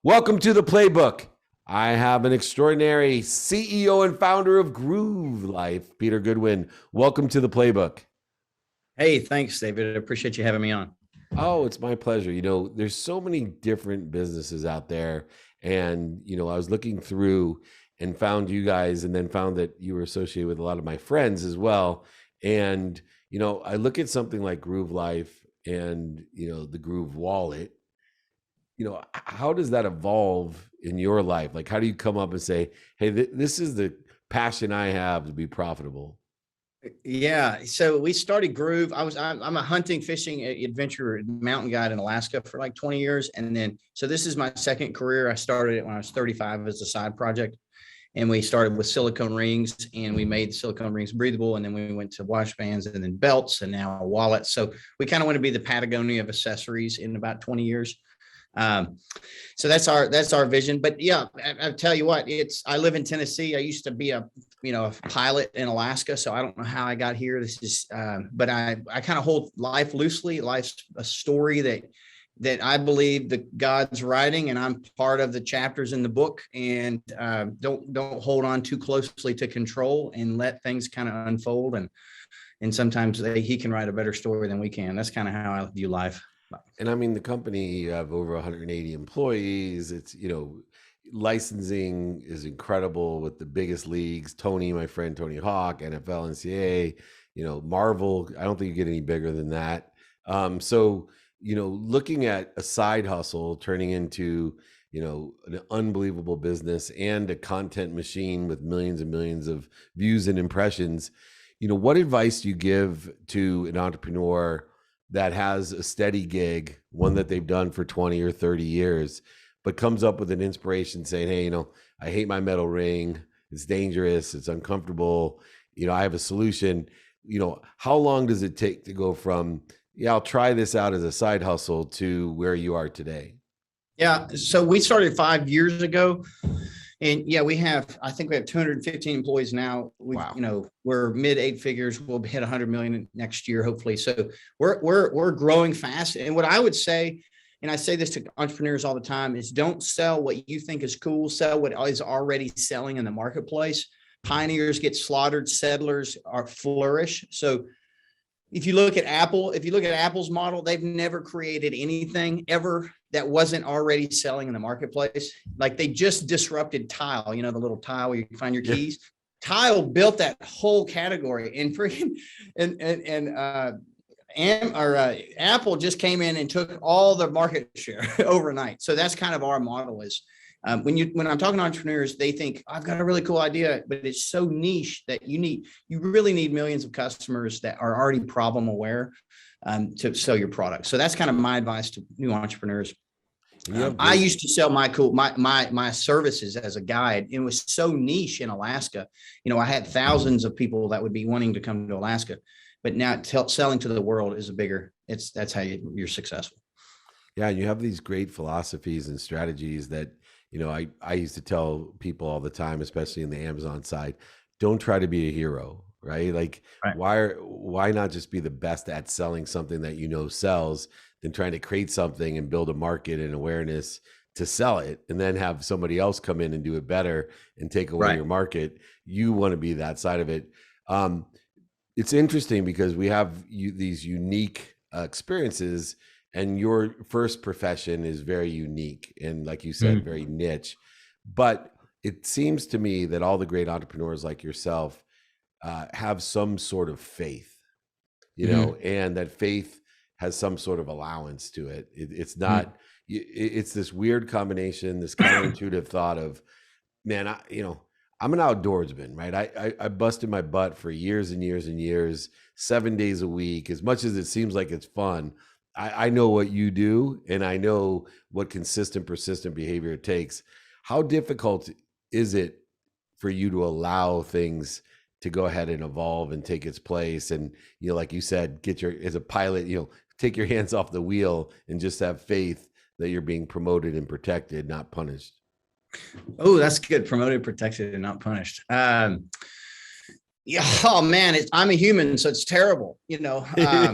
Welcome to the playbook. I have an extraordinary CEO and founder of Groove Life, Peter Goodwin. Welcome to the playbook. Hey, thanks, David. I appreciate you having me on. Oh, it's my pleasure. There's so many different businesses out there. And, I was looking through and found you guys and then found that you were associated with a lot of my friends as well. And, I look at something like Groove Life and, the Groove Wallet. How does that evolve in your life? Like, how do you come up and say, hey, this is the passion I have to be profitable? Yeah, so we started Groove. I'm a hunting, fishing, adventure mountain guide in Alaska for like 20 years, and then so this is my second career. I started it when I was 35 as a side project, and we started with silicone rings, and we made the silicone rings breathable, and then we went to wash bands, and then belts, and now wallets. So we kind of want to be the Patagonia of accessories in about 20 years. Um, so that's our vision. But yeah, I tell you what, I live in Tennessee. I used to be a pilot in Alaska, so I don't know how I got here. This is, but I kind of hold life loosely. Life's a story that I believe that God's writing, and I'm part of the chapters in the book. And don't hold on too closely to control, and let things kind of unfold. And sometimes He can write a better story than we can. That's kind of how I view life. And I mean, the company, you have over 180 employees. It's, licensing is incredible with the biggest leagues. Tony, my friend Tony Hawk, NFL, NCAA, Marvel. I don't think you get any bigger than that. So, looking at a side hustle turning into, an unbelievable business and a content machine with millions and millions of views and impressions, what advice do you give to an entrepreneur that has a steady gig, one that they've done for 20 or 30 years, but comes up with an inspiration saying, hey, I hate my metal ring. It's dangerous. It's uncomfortable. I have a solution. How long does it take to go from, I'll try this out as a side hustle to where you are today? Yeah. So we started 5 years ago. And yeah, I think we have 215 employees now. Wow. We're mid 8 figures. We'll hit 100 million next year, hopefully. So we're growing fast. And what I would say, and I say this to entrepreneurs all the time, is don't sell what you think is cool. Sell what is already selling in the marketplace. Pioneers get slaughtered. Settlers flourish. So if you look at Apple's model, they've never created anything ever that wasn't already selling in the marketplace. Like, they just disrupted Tile, the little tile where you can find your keys. Yeah. Tile built that whole category, and Apple just came in and took all the market share overnight. So that's kind of our model is. When I'm talking to entrepreneurs, they think I've got a really cool idea, but it's so niche that you really need millions of customers that are already problem aware to sell your product. So that's kind of my advice to new entrepreneurs. I used to sell my services as a guide. It was so niche in Alaska. I had thousands of people that would be wanting to come to Alaska, but now selling to the world is that's how you're successful. Yeah, you have these great philosophies and strategies that, I used to tell people all the time, especially in the Amazon side, don't try to be a hero, right? Like, right. Why not just be the best at selling something that sells than trying to create something and build a market and awareness to sell it and then have somebody else come in and do it better and take away your market. You want to be that side of it. It's interesting because we have these unique experiences. And your first profession is very unique and, like you said, very niche. But it seems to me that all the great entrepreneurs like yourself have some sort of faith, and that faith has some sort of allowance to it. It's not, it's this weird combination, this counterintuitive thought of, man, I'm an outdoorsman, right? I busted my butt for years and years and years, 7 days a week. As much as it seems like it's fun, I know what you do, and I know what consistent, persistent behavior it takes. How difficult is it for you to allow things to go ahead and evolve and take its place? And, like you said, as a pilot, take your hands off the wheel and just have faith that you're being promoted and protected, not punished. Oh, that's good. Promoted, protected, and not punished. Yeah, oh man, I'm a human, so it's terrible, you know. Yeah.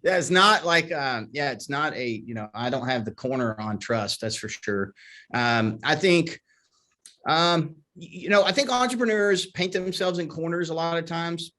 Yeah, it's not like, yeah, it's not a, you know, I don't have the corner on trust, that's for sure. I think, you know, I think entrepreneurs paint themselves in corners a lot of times,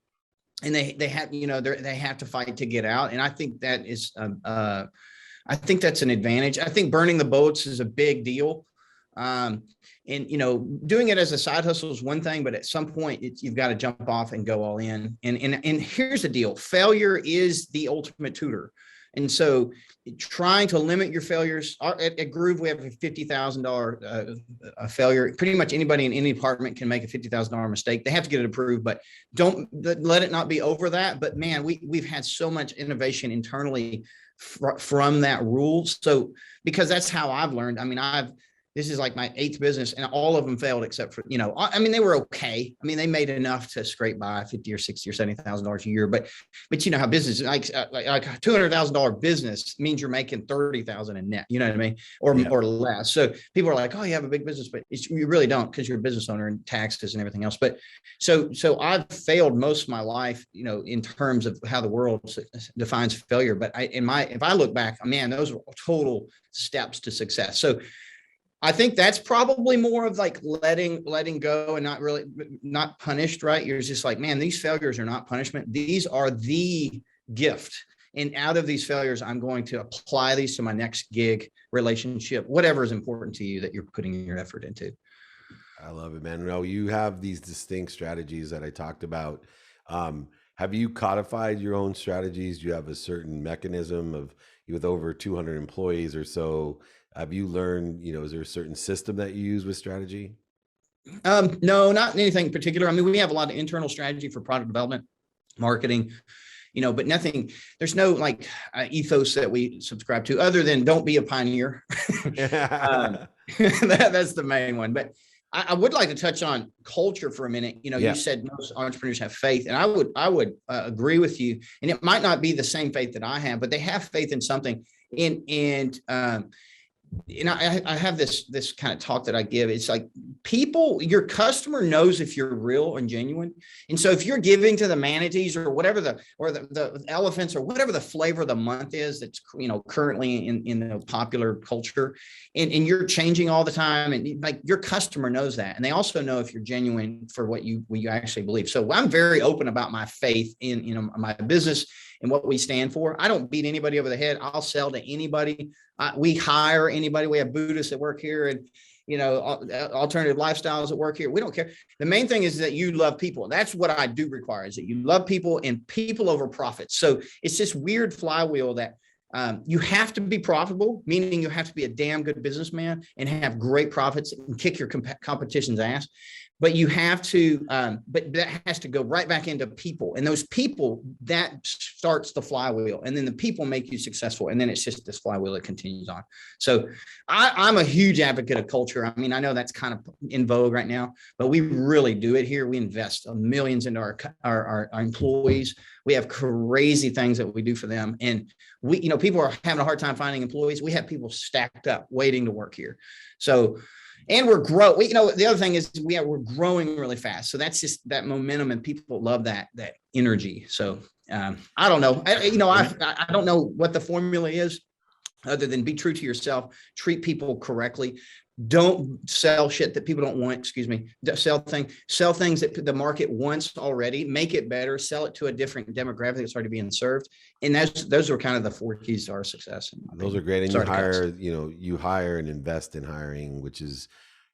and they have, you know, they have to fight to get out, and I think that is, I think that's an advantage. I think burning the boats is a big deal. Um, and you know, doing it as a side hustle is one thing, but at some point you've got to jump off and go all in. And here's the deal: failure is the ultimate tutor. And so, trying to limit your failures at Groove, we have a $50,000 a failure. Pretty much anybody in any department can make a $50,000 mistake. They have to get it approved, but don't let it not be over that. But man, we've had so much innovation internally from that rule. So, because that's how I've learned. I mean, this is like my 8th business, and all of them failed except for, you know, I mean, they were okay. I mean, they made enough to scrape by 50 or 60 or $70,000 a year, but you know how business, like a $200,000 business means you're making 30,000 in net, you know what I mean? Or less. So people are like, oh, you have a big business, but you really don't, because you're a business owner and taxes and everything else. But so I've failed most of my life, you know, in terms of how the world defines failure. But if I look back, man, those were total steps to success. So I think that's probably more of like letting go and not punished, right? You're just like, man, these failures are not punishment. These are the gift. And out of these failures, I'm going to apply these to my next gig, relationship, whatever is important to you that you're putting your effort into. I love it, man. No, you have these distinct strategies that I talked about. Have you codified your own strategies? Do you have a certain mechanism of, with over 200 employees or so? Have you learned, you know, is there a certain system that you use with strategy? No, not anything particular. I mean, we have a lot of internal strategy for product development, marketing, you know, but nothing, there's no like ethos that we subscribe to, other than don't be a pioneer. That's the main one. But I would like to touch on culture for a minute. You know, Yeah. you said most entrepreneurs have faith, and I would agree with you. And it might not be the same faith that I have, but they have faith in something. And I have this kind of talk that I give. It's like, your customer knows if you're real and genuine. And so if you're giving to the manatees or whatever the elephants or whatever the flavor of the month is, that's, you know, currently in the popular culture, and you're changing all the time, and like your customer knows that, and they also know if you're genuine for what you actually believe. So I'm very open about my faith in, you know, my business and what we stand for. I don't beat anybody over the head. I'll sell to anybody. We hire anybody. We have Buddhists that work here, and, you know, alternative lifestyles that work here. We don't care. The main thing is that you love people. That's what I do require, is that you love people, and people over profits. So it's this weird flywheel that you have to be profitable, meaning you have to be a damn good businessman and have great profits and kick your competition's ass. But you have to, but that has to go right back into people, and those people, that starts the flywheel, and then the people make you successful, and then it's just this flywheel that continues on. So I'm a huge advocate of culture. I mean, I know that's kind of in vogue right now, but we really do it here. We invest millions into our employees. We have crazy things that we do for them, and we, you know, people are having a hard time finding employees. We have people stacked up waiting to work here. So. And we're growing. You know, the other thing is we're growing really fast. So that's just that momentum, and people love that energy. So I don't know. I don't know what the formula is, other than be true to yourself, treat people correctly. Don't sell shit that people don't want. Excuse me. Sell things that the market wants already. Make it better. Sell it to a different demographic that's already being served. And those are kind of the 4 keys to our success. Those are great. And you hire and invest in hiring, which is,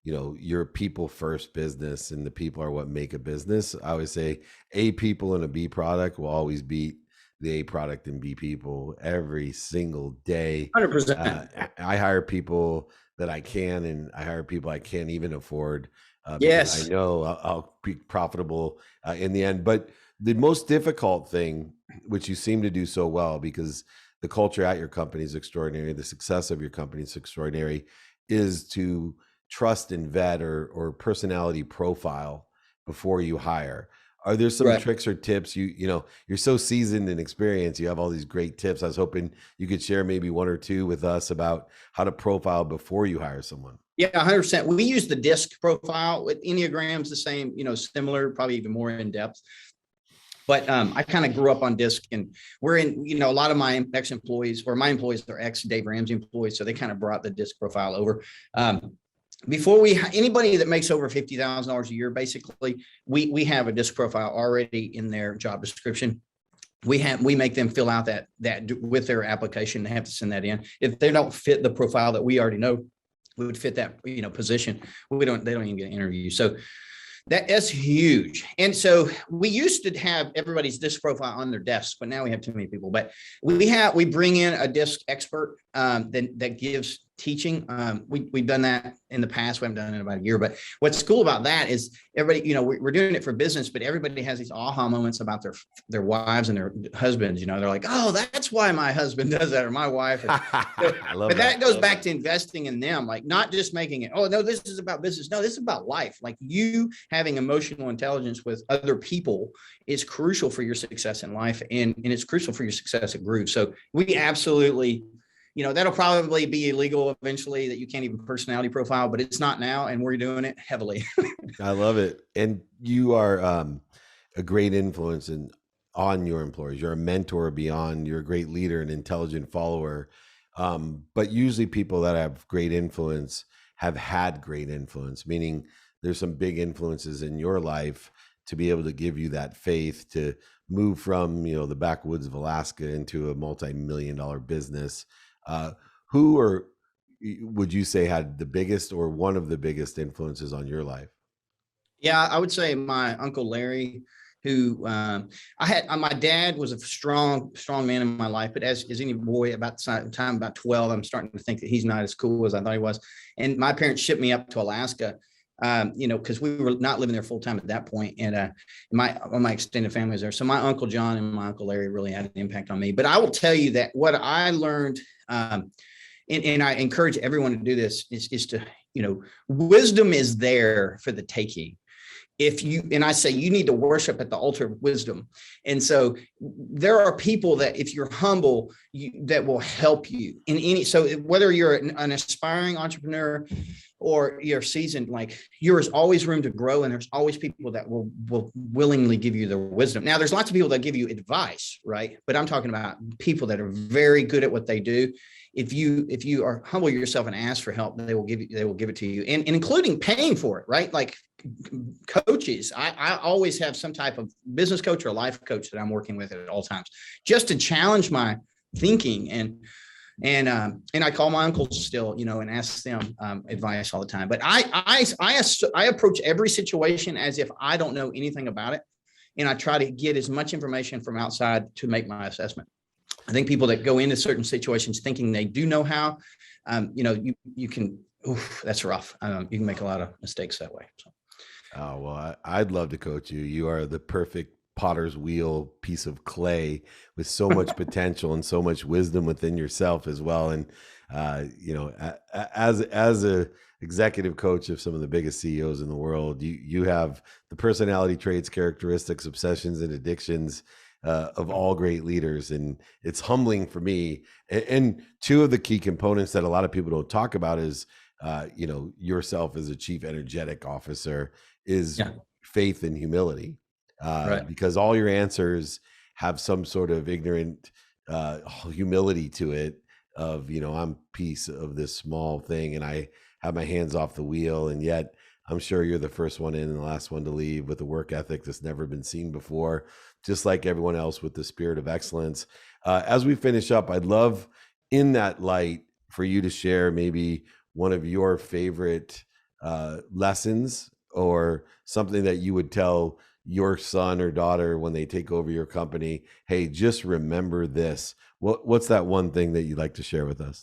you know, your people first business, and the people are what make a business. I always say A people and a B product will always beat the A product and B people every single day. 100%. I hire people that I can, and I hire people I can't even afford, because Yes. I know I'll be profitable in the end. But the most difficult thing, which you seem to do so well, because the culture at your company is extraordinary, the success of your company is extraordinary, is to trust and vet or personality profile before you hire. Are there some tricks or tips? You know, you're so seasoned and experienced. You have all these great tips. I was hoping you could share maybe 1 or 2 with us about how to profile before you hire someone. Yeah, 100%. We use the disc profile with Enneagrams, the same, similar, probably even more in depth. But I kind of grew up on disc, and we're in, a lot of my ex-employees, or my employees are ex-Dave Ramsey employees. So they kind of brought the disc profile over. Before anybody that makes over $50,000 a year, basically, we have a disc profile already in their job description. We make them fill out that with their application. They have to send that in. If they don't fit the profile that we already know would fit that, position, they don't even get an interview. So that's huge. And so we used to have everybody's disc profile on their desks, but now we have too many people. But we bring in a disc expert that gives teaching. We've done that in the past. We haven't done it in about a year. But what's cool about that is everybody, we're doing it for business, but everybody has these aha moments about their wives and their husbands. They're like, oh, that's why my husband does that, or my wife. But that goes back to investing in them, like not just making it, oh, no, this is about business. No, this is about life. Like you having emotional intelligence with other people is crucial for your success in life. And it's crucial for your success at Groove. So we absolutely, that'll probably be illegal eventually, that you can't even personality profile, but it's not now. And we're doing it heavily. I love it. And you are a great influence on your employees. You're a mentor beyond, you're a great leader, an intelligent follower. But usually people that have great influence have had great influence, meaning there's some big influences in your life to be able to give you that faith to move from, the backwoods of Alaska into a multi-million-dollar business. Who would you say had the biggest or one of the biggest influences on your life? Yeah, I would say my Uncle Larry, who my dad was a strong man in my life, but as any boy about the time, about 12, I'm starting to think that he's not as cool as I thought he was. And my parents shipped me up to Alaska, because we were not living there full time at that point. And my extended family was there. So my Uncle John and my Uncle Larry really had an impact on me. But I will tell you that what I learned, and I encourage everyone to do this, is to, wisdom is there for the taking. And I say, you need to worship at the altar of wisdom. And so there are people that if you're humble, that will help you in so whether you're an aspiring entrepreneur or you're seasoned, like there's always room to grow. And there's always people that will willingly give you their wisdom. Now there's lots of people that give you advice, right? But I'm talking about people that are very good at what they do. If you are humble yourself and ask for help, they will give it to you, and including paying for it, right? Like coaches, I always have some type of business coach or life coach that I'm working with at all times, just to challenge my thinking. And I call my uncles still, and ask them advice all the time. But I approach every situation as if I don't know anything about it, and I try to get as much information from outside to make my assessment. I think people that go into certain situations thinking they do know how, you can, that's rough. You can make a lot of mistakes that way. So. Oh, well, I'd love to coach you. You are the perfect potter's wheel piece of clay with so much potential and so much wisdom within yourself as well. And, as a executive coach of some of the biggest CEOs in the world, you have the personality traits, characteristics, obsessions, and addictions of all great leaders. And it's humbling for me. And two of the key components that a lot of people don't talk about is, yourself as a chief energetic officer is faith and humility, right? Because all your answers have some sort of ignorant humility to it of, I'm a piece of this small thing and I have my hands off the wheel. And yet I'm sure you're the first one in and the last one to leave with a work ethic that's never been seen before, just like everyone else with the spirit of excellence. As we finish up, I'd love in that light for you to share maybe one of your favorite lessons or something that you would tell your son or daughter when they take over your company. Hey, just remember this. What's that one thing that you'd like to share with us?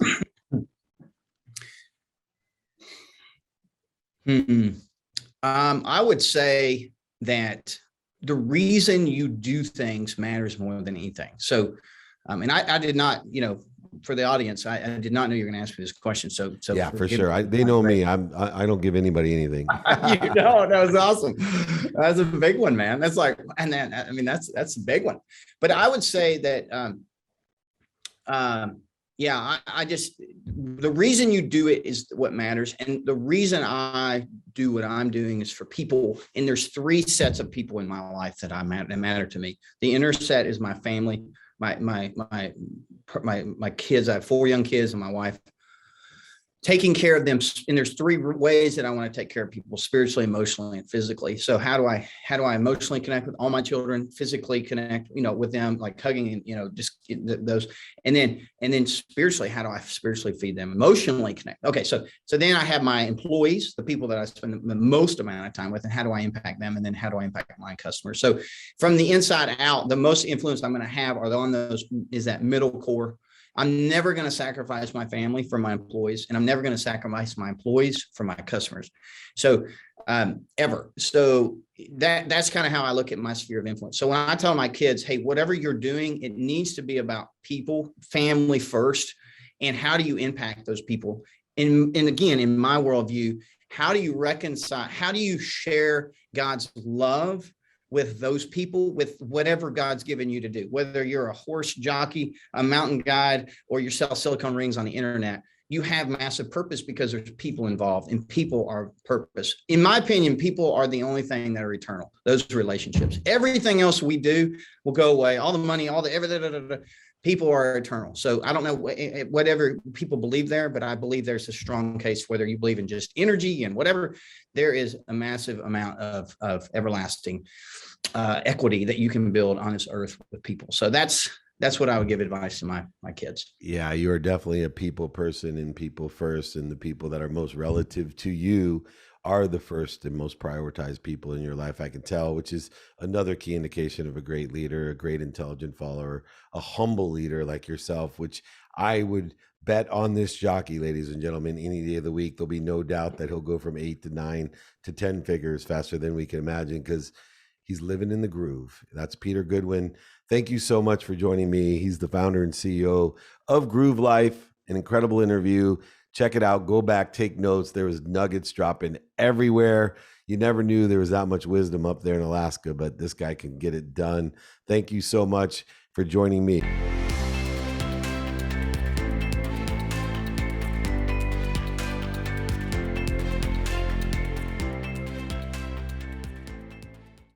I would say that the reason you do things matters more than anything. So, and I did not, for the audience, I did not know you were going to ask me this question. So yeah, for sure. They know me. I don't give anybody anything. That was awesome. That's a big one, man. That's like, and then, that's a big one. But I would say that, Yeah, I just, the reason you do it is what matters. And the reason I do what I'm doing is for people. And there's three sets of people in my life that that matter to me. The inner set is my family, my kids. I have 4 young kids and my wife. Taking care of them, and there's 3 ways that I want to take care of people: spiritually, emotionally, and physically. So how do I emotionally connect with all my children, physically connect, with them, like hugging and, just those, and then spiritually, how do I spiritually feed them, emotionally connect? Okay, so then I have my employees, the people that I spend the most amount of time with, and how do I impact them, and then how do I impact my customers? So from the inside out, the most influence I'm going to have are on those, is that middle core. I'm never going to sacrifice my family for my employees, and I'm never going to sacrifice my employees for my customers. So ever. So that's kind of how I look at my sphere of influence. So when I tell my kids, hey, whatever you're doing, it needs to be about people, family first, and how do you impact those people? And again, in my worldview, how do you reconcile, how do you share God's love with those people, with whatever God's given you to do, whether you're a horse jockey, a mountain guide, or you sell silicone rings on the internet? You have massive purpose because there's people involved, and people are purpose. In my opinion, people are the only thing that are eternal, those relationships. Everything else we do will go away. All the money, all the everything, people are eternal. So I don't know whatever people believe there, but I believe there's a strong case, whether you believe in just energy and whatever, there is a massive amount of everlasting equity that you can build on this earth with people. So that's what I would give advice to my kids. Yeah, you are definitely a people person, and people first, and the people that are most relative to you are the first and most prioritized people in your life, I can tell, which is another key indication of a great leader, a great intelligent follower, a humble leader like yourself, which I would bet on this jockey, ladies and gentlemen, any day of the week. There'll be no doubt that he'll go from 8 to 9 to 10 figures faster than we can imagine, because he's living in the groove. That's Peter Goodwin. Thank you so much for joining me. He's the founder and CEO of Groove Life. An incredible interview. Check it out. Go back, take notes. There was nuggets dropping everywhere. You never knew there was that much wisdom up there in Alaska, but this guy can get it done. Thank you so much for joining me.